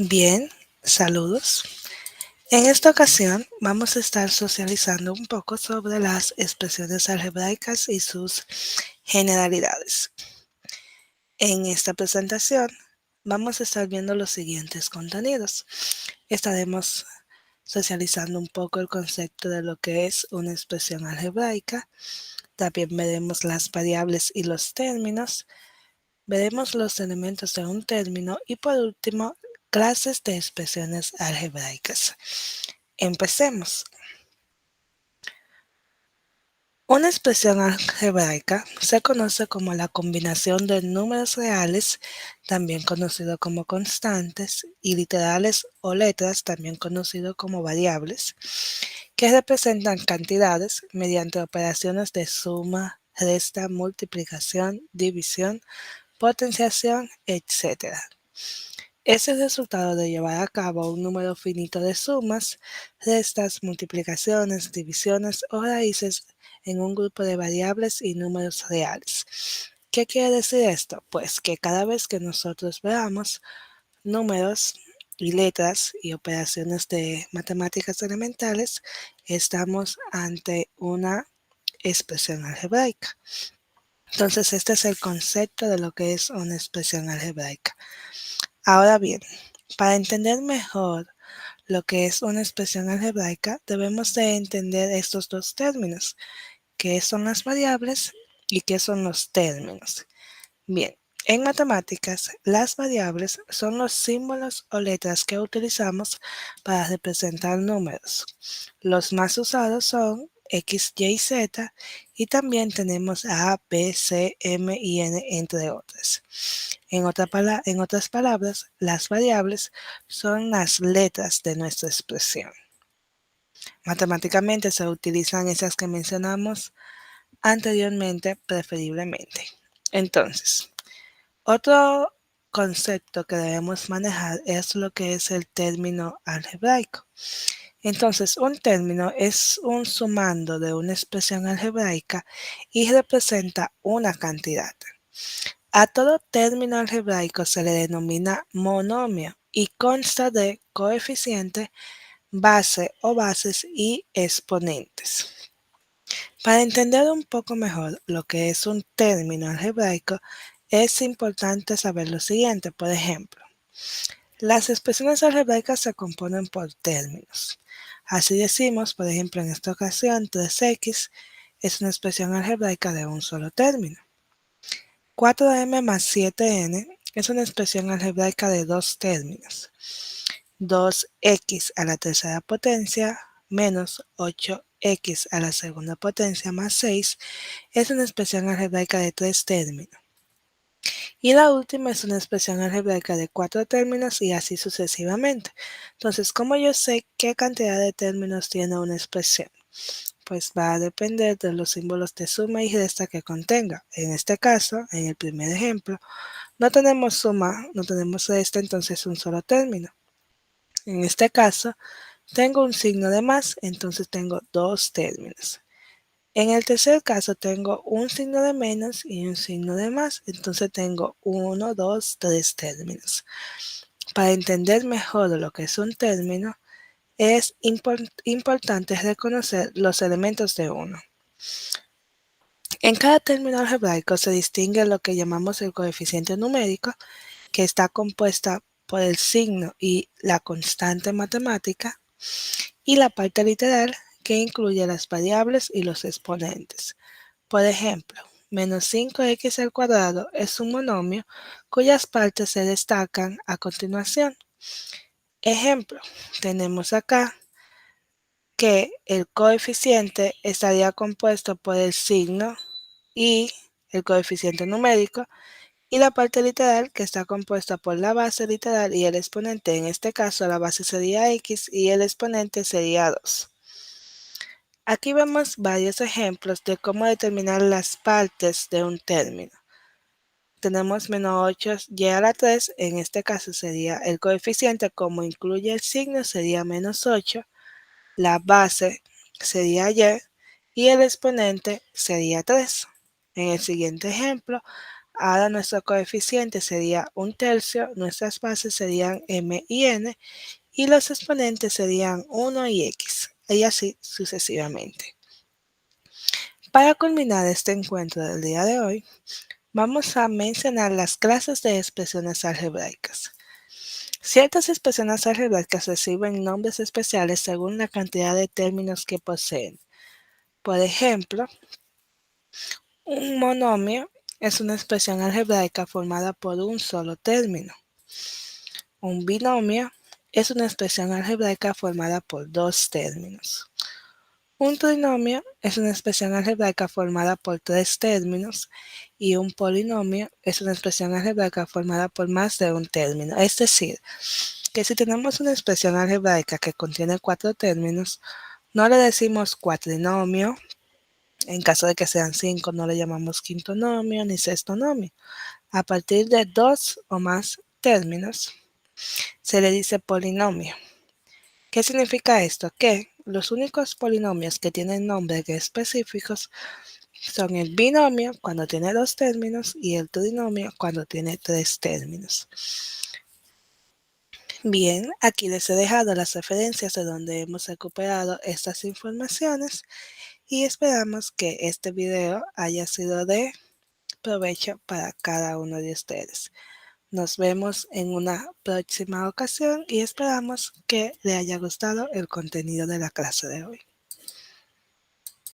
Bien, saludos. En esta ocasión vamos a estar socializando un poco sobre las expresiones algebraicas y sus generalidades. En esta presentación vamos a estar viendo los siguientes contenidos. Estaremos socializando un poco el concepto de lo que es una expresión algebraica. También veremos las variables y los términos. Veremos los elementos de un término y por último, clases de expresiones algebraicas. Empecemos. Una expresión algebraica se conoce como la combinación de números reales, también conocido como constantes, y literales o letras, también conocido como variables, que representan cantidades mediante operaciones de suma, resta, multiplicación, división, potenciación, etc. Es el resultado de llevar a cabo un número finito de sumas, restas, multiplicaciones, divisiones o raíces en un grupo de variables y números reales. ¿Qué quiere decir esto? Pues que cada vez que nosotros veamos números y letras y operaciones de matemáticas elementales, estamos ante una expresión algebraica. Entonces, este es el concepto de lo que es una expresión algebraica. Ahora bien, para entender mejor lo que es una expresión algebraica, debemos de entender estos dos términos, qué son las variables y qué son los términos. Bien, en matemáticas, las variables son los símbolos o letras que utilizamos para representar números. Los más usados son X, Y, Z y también tenemos A, B, C, M y N, entre otras. En otras palabras, las variables son las letras de nuestra expresión. Matemáticamente se utilizan esas que mencionamos anteriormente, preferiblemente. Entonces, otro concepto que debemos manejar es lo que es el término algebraico. Entonces, un término es un sumando de una expresión algebraica y representa una cantidad. A todo término algebraico se le denomina monomio y consta de coeficiente, base o bases y exponentes. Para entender un poco mejor lo que es un término algebraico, es importante saber lo siguiente. Por ejemplo, las expresiones algebraicas se componen por términos. Así decimos, por ejemplo, en esta ocasión, 3x es una expresión algebraica de un solo término. 4m más 7n es una expresión algebraica de dos términos. 2x a la tercera potencia menos 8x a la segunda potencia más 6 es una expresión algebraica de tres términos. Y la última es una expresión algebraica de cuatro términos y así sucesivamente. Entonces, ¿cómo yo sé qué cantidad de términos tiene una expresión? Pues va a depender de los símbolos de suma y resta que contenga. En este caso, en el primer ejemplo, no tenemos suma, no tenemos resta, entonces un solo término. En este caso, tengo un signo de más, entonces tengo dos términos. En el tercer caso tengo un signo de menos y un signo de más, entonces tengo uno, dos, tres términos. Para entender mejor lo que es un término, es importante reconocer los elementos de uno. En cada término algebraico se distingue lo que llamamos el coeficiente numérico, que está compuesta por el signo y la constante matemática, y la parte literal, que incluye las variables y los exponentes. Por ejemplo, menos 5x al cuadrado es un monomio cuyas partes se destacan a continuación. Ejemplo, tenemos acá que el coeficiente estaría compuesto por el signo y el coeficiente numérico, y la parte literal que está compuesta por la base literal y el exponente. En este caso la base sería x y el exponente sería 2. Aquí vemos varios ejemplos de cómo determinar las partes de un término. Tenemos menos 8y a la 3, en este caso sería el coeficiente, como incluye el signo, sería menos 8, la base sería y el exponente sería 3. En el siguiente ejemplo, Ahora nuestro coeficiente sería 1/3, nuestras bases serían m y n, y los exponentes serían 1 y x, y así sucesivamente. Para culminar este encuentro del día de hoy, vamos a mencionar las clases de expresiones algebraicas. Ciertas expresiones algebraicas reciben nombres especiales según la cantidad de términos que poseen. Por ejemplo, un monomio es una expresión algebraica formada por un solo término. Un binomio es una expresión algebraica formada por dos términos. Un trinomio es una expresión algebraica formada por tres términos y un polinomio es una expresión algebraica formada por más de un término. Es decir, que si tenemos una expresión algebraica que contiene cuatro términos, no le decimos cuatrinomio. En caso de que sean 5, no le llamamos quintonomio ni sextonomio. A partir de dos o más términos, se le dice polinomio. ¿Qué significa esto? Que los únicos polinomios que tienen nombres específicos son el binomio cuando tiene dos términos y el trinomio cuando tiene tres términos. Bien, aquí les he dejado las referencias de donde hemos recuperado estas informaciones y esperamos que este video haya sido de provecho para cada uno de ustedes. Nos vemos en una próxima ocasión y esperamos que le haya gustado el contenido de la clase de hoy.